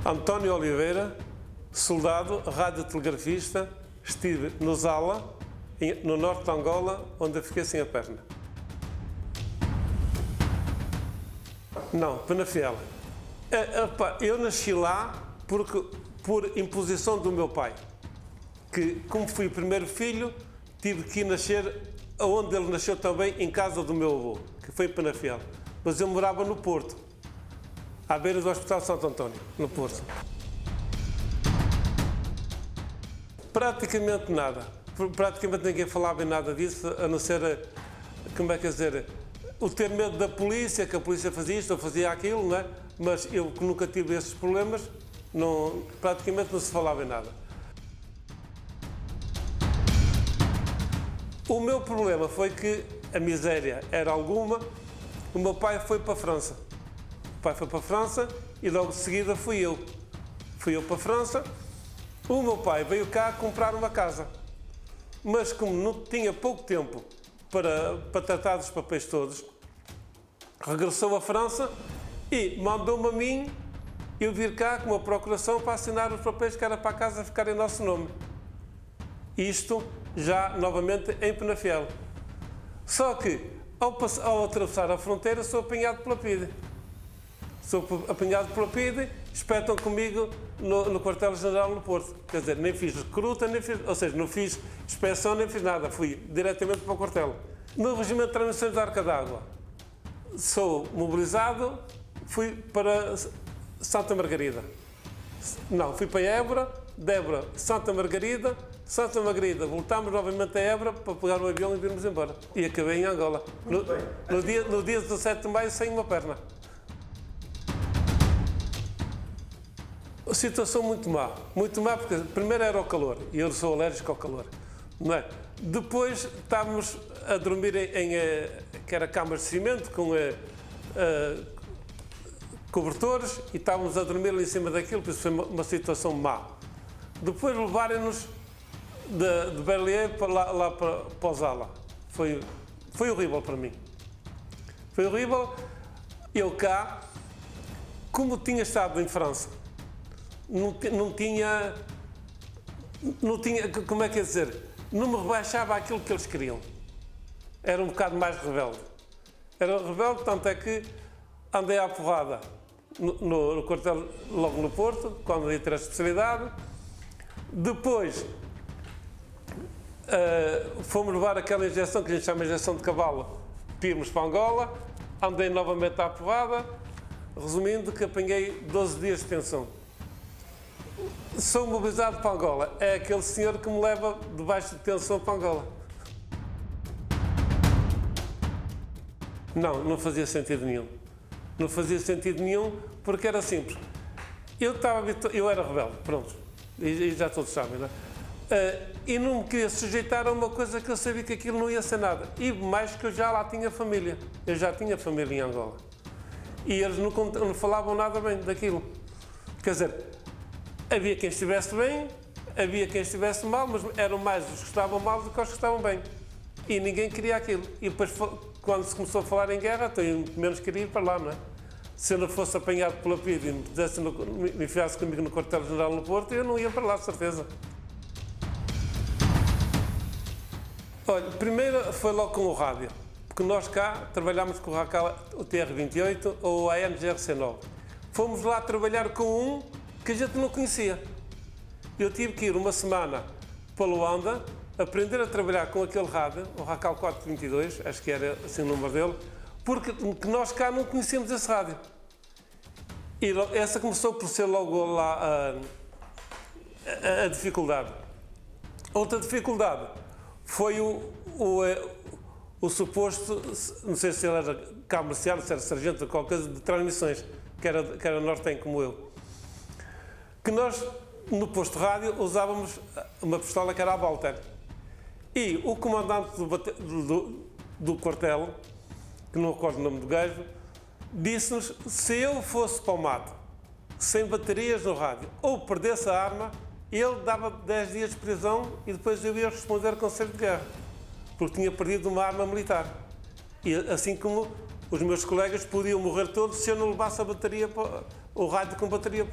António Oliveira, soldado, radiotelegrafista, estive no Zala, no norte de Angola, onde eu fiquei sem a perna. Não, Penafiel. Eu nasci lá por imposição do meu pai, que, como fui o primeiro filho, tive que ir nascer onde ele nasceu também, em casa do meu avô, que foi em Penafiel. Mas eu morava no Porto, à beira do Hospital de Santo António, no Porto. Praticamente nada. Praticamente ninguém falava em nada disso, a não ser, como é que é dizer, o ter medo da polícia, que a polícia fazia isto ou fazia aquilo, não é? Mas eu que nunca tive esses problemas, praticamente não se falava em nada. O meu problema foi que a miséria era alguma. O meu pai foi para a França. O pai foi para a França e logo de seguida fui eu. Fui eu para a França. O meu pai veio cá comprar uma casa. Mas como não tinha pouco tempo para tratar dos papéis todos, regressou à França e mandou-me a mim eu vir cá com uma procuração para assinar os papéis que era para a casa ficar em nosso nome. Isto já novamente em Penafiel. Só que ao atravessar a fronteira sou apanhado pela PIDE. Sou apanhado pela PIDE, espetam comigo no quartel-general no Porto. Quer dizer, nem fiz recruta, ou seja, não fiz inspeção, nem fiz nada. Fui diretamente para o quartel. No regimento de transmissões da Arca d'Água, sou mobilizado, fui para Santa Margarida. Não, fui para Évora, de Évora, Santa Margarida, voltámos novamente a Évora para pegar o avião e virmos embora. E acabei em Angola. No dia 17 de maio, sem uma perna. A situação muito má porque primeiro era o calor, e eu sou alérgico ao calor, não é? Depois estávamos a dormir que era camas de cimento, com cobertores, e estávamos a dormir ali em cima daquilo, por isso foi uma situação má. Depois levarem-nos de Berlier para o Zala. Foi horrível para mim. Foi horrível. Eu cá, como tinha estado em França, não tinha, como é que é dizer, não me rebaixava aquilo que eles queriam. Era um bocado mais rebelde. Era rebelde, tanto é que andei à porrada no quartel, logo no Porto, quando ia ter a especialidade. Depois, fomos levar aquela injeção, que a gente chama de injeção de cavalo, para irmos para Angola. Andei novamente à porrada. Resumindo, que apanhei 12 dias de detenção. Sou mobilizado para Angola. É aquele senhor que me leva debaixo de detenção para Angola. Não fazia sentido nenhum. Não fazia sentido nenhum porque era simples. Eu era rebelde, pronto. E já todos sabem, não é? E não me queria sujeitar a uma coisa que eu sabia que aquilo não ia ser nada. E mais que eu já lá tinha família. Eu já tinha família em Angola. E eles não falavam nada bem daquilo. Quer dizer, havia quem estivesse bem, havia quem estivesse mal, mas eram mais os que estavam mal do que os que estavam bem. E ninguém queria aquilo. E depois, quando se começou a falar em guerra, então menos queria ir para lá, não é? Se eu não fosse apanhado pela PIDE e me enfiasse comigo no quartel-general no Porto, eu não ia para lá, de certeza. Olha, primeiro foi logo com o rádio, porque nós cá trabalhámos com o TR-28 ou a ANGRC-9. Fomos lá trabalhar com um que a gente não conhecia. Eu tive que ir uma semana para Luanda, aprender a trabalhar com aquele rádio, o Racal 422, acho que era assim o número dele, porque nós cá não conhecíamos esse rádio. E essa começou por ser logo lá a dificuldade. Outra dificuldade foi o suposto, não sei se ele era comercial, se era sargento ou qualquer coisa, de transmissões, que era nortem como eu. Que nós, no posto de rádio, usávamos uma pistola que era a Walter. E o comandante do quartel, que não recordo o nome do gajo, disse-nos, se eu fosse para o mato, sem baterias no rádio, ou perdesse a arma, ele dava 10 dias de prisão e depois eu ia responder conselho de guerra, porque tinha perdido uma arma militar. E assim como os meus colegas podiam morrer todos se eu não levasse a bateria, o rádio com bateria.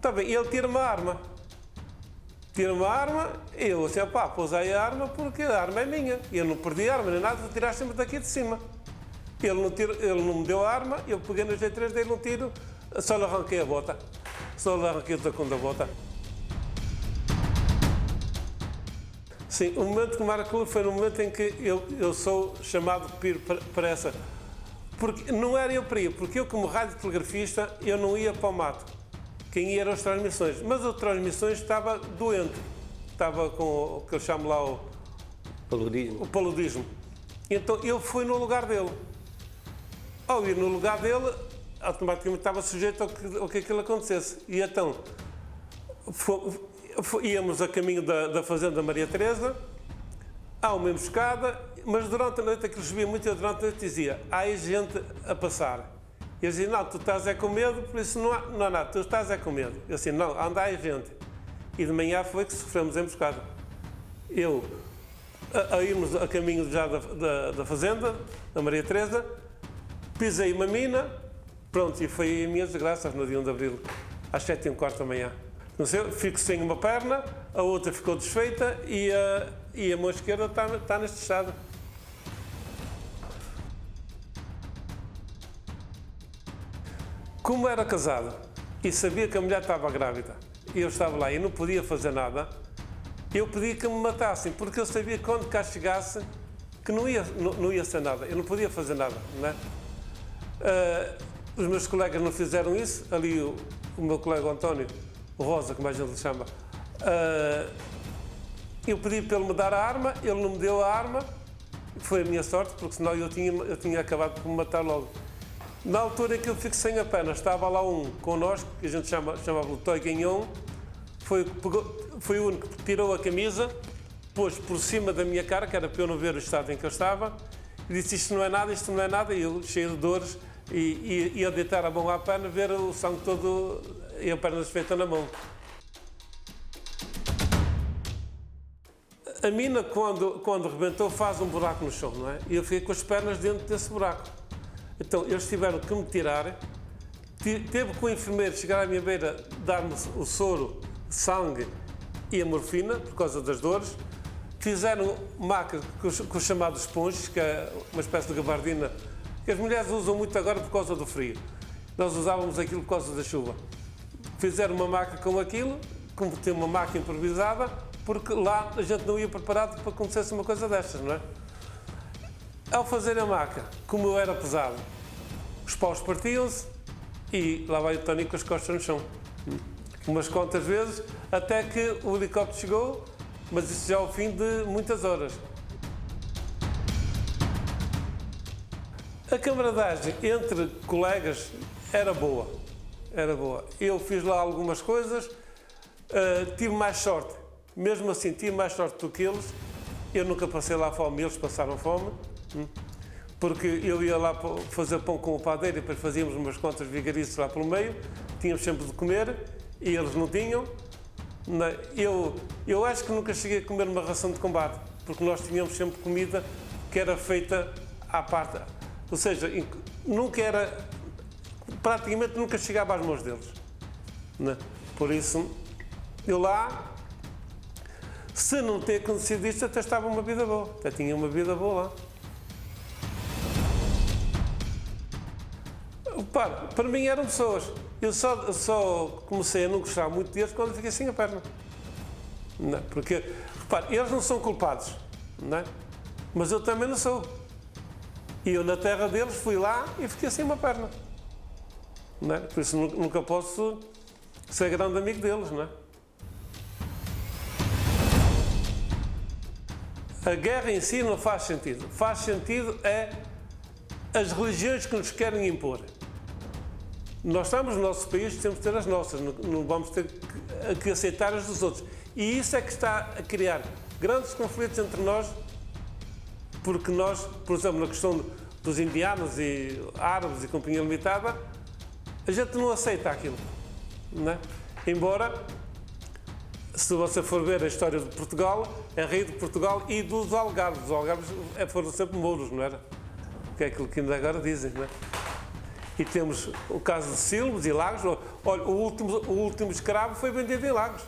Está bem, ele tira-me a arma. Tira-me a arma, e eu assim, pá, pousei a arma porque a arma é minha. Eu não perdi a arma nem nada, vou tirar sempre daqui de cima. Ele não me deu a arma, eu peguei no G3 dele um tiro, só lhe arranquei a bota. Só lhe arranquei o tacão da bota. Sim, o momento que marcou foi no momento em que eu sou chamado para essa. Porque não era eu para ir, porque eu como radiotelegrafista, eu não ia para o mato. Quem ia eram as transmissões. Mas as transmissões estava doente. Estava com o que eu chamo lá o paludismo. Então eu fui no lugar dele. Ao ir no lugar dele, automaticamente estava sujeito ao que aquilo acontecesse. E então, íamos a caminho da fazenda Maria Teresa, há uma emboscada, mas durante a noite, aquilo chovia muito, eu durante a noite dizia, há aí gente a passar. E eu dizia, não, tu estás é com medo, por isso não há nada, tu estás é com medo. Eu disse, não, anda aí gente. E de manhã foi que sofremos a emboscada. Eu, a irmos a caminho já da fazenda, da Maria Teresa, pisei uma mina, pronto, e foi a minha desgraça no dia 1 de Abril, às 7h15 da manhã. Não sei, fico sem uma perna, a outra ficou desfeita e a mão esquerda está neste estado. Como era casado e sabia que a mulher estava grávida, e eu estava lá e não podia fazer nada, eu pedia que me matassem, porque eu sabia que quando cá chegasse, que não ia ser nada, eu não podia fazer nada, não é? Os meus colegas não fizeram isso, ali o meu colega António, o Rosa, como a gente lhe chama, eu pedi para ele me dar a arma, ele não me deu a arma, foi a minha sorte, porque senão eu tinha acabado por me matar logo. Na altura em que eu fico sem a perna, estava lá um connosco, que a gente chamava-lhe Toy Guignon, foi o único que tirou a camisa, pôs por cima da minha cara, que era para eu não ver o estado em que eu estava, e disse, isto não é nada, e eu, cheio de dores, ia deitar a mão à perna, ver o sangue todo e a perna desfeita na mão. A mina, quando rebentou, faz um buraco no chão, não é? E eu fiquei com as pernas dentro desse buraco. Então, eles tiveram que me tirar, teve que o enfermeiro chegar à minha beira, dar-me o soro, sangue e a morfina, por causa das dores. Fizeram maca com os chamados esponjas, que é uma espécie de gabardina, que as mulheres usam muito agora por causa do frio. Nós usávamos aquilo por causa da chuva. Fizeram uma maca com aquilo, como ter uma maca improvisada, porque lá a gente não ia preparado para que acontecesse uma coisa destas, não é? Ao fazer a maca, como eu era pesado, os paus partiam-se e lá vai o Tony com as costas no chão. Umas quantas vezes, até que o helicóptero chegou, mas isso já ao fim de muitas horas. A camaradagem entre colegas era boa. Eu fiz lá algumas coisas, tive mais sorte. Mesmo assim, tive mais sorte do que eles. Eu nunca passei lá fome, eles passaram fome. Porque eu ia lá fazer pão com o padeiro e depois fazíamos umas quantas vigarices lá pelo meio. Tínhamos sempre de comer e eles não tinham. Eu acho que nunca cheguei a comer uma ração de combate, porque nós tínhamos sempre comida que era feita à parte. Ou seja, praticamente nunca chegava às mãos deles. Por isso, eu lá, se não ter acontecido isto, até estava uma vida boa. Até tinha uma vida boa lá. Para mim eram pessoas. Eu só comecei a não gostar muito deles quando fiquei sem a perna. Porque, repare, eles não são culpados, não é? Mas eu também não sou. E eu na terra deles fui lá e fiquei sem uma perna. Não é? Por isso nunca posso ser grande amigo deles, não é? A guerra em si não faz sentido. Faz sentido é as religiões que nos querem impor. Nós estamos no nosso país, temos de ter as nossas, não vamos ter que aceitar as dos outros. E isso é que está a criar grandes conflitos entre nós, porque nós, por exemplo, na questão dos indianos e árabes e companhia limitada, a gente não aceita aquilo, não é? Embora, se você for ver a história de Portugal, é rei de Portugal e dos algarves. Os algarves foram sempre mouros, não era? Que é aquilo que ainda agora dizem, não é? E temos o caso de Silves e Lagos. Olha, o último escravo foi vendido em Lagos.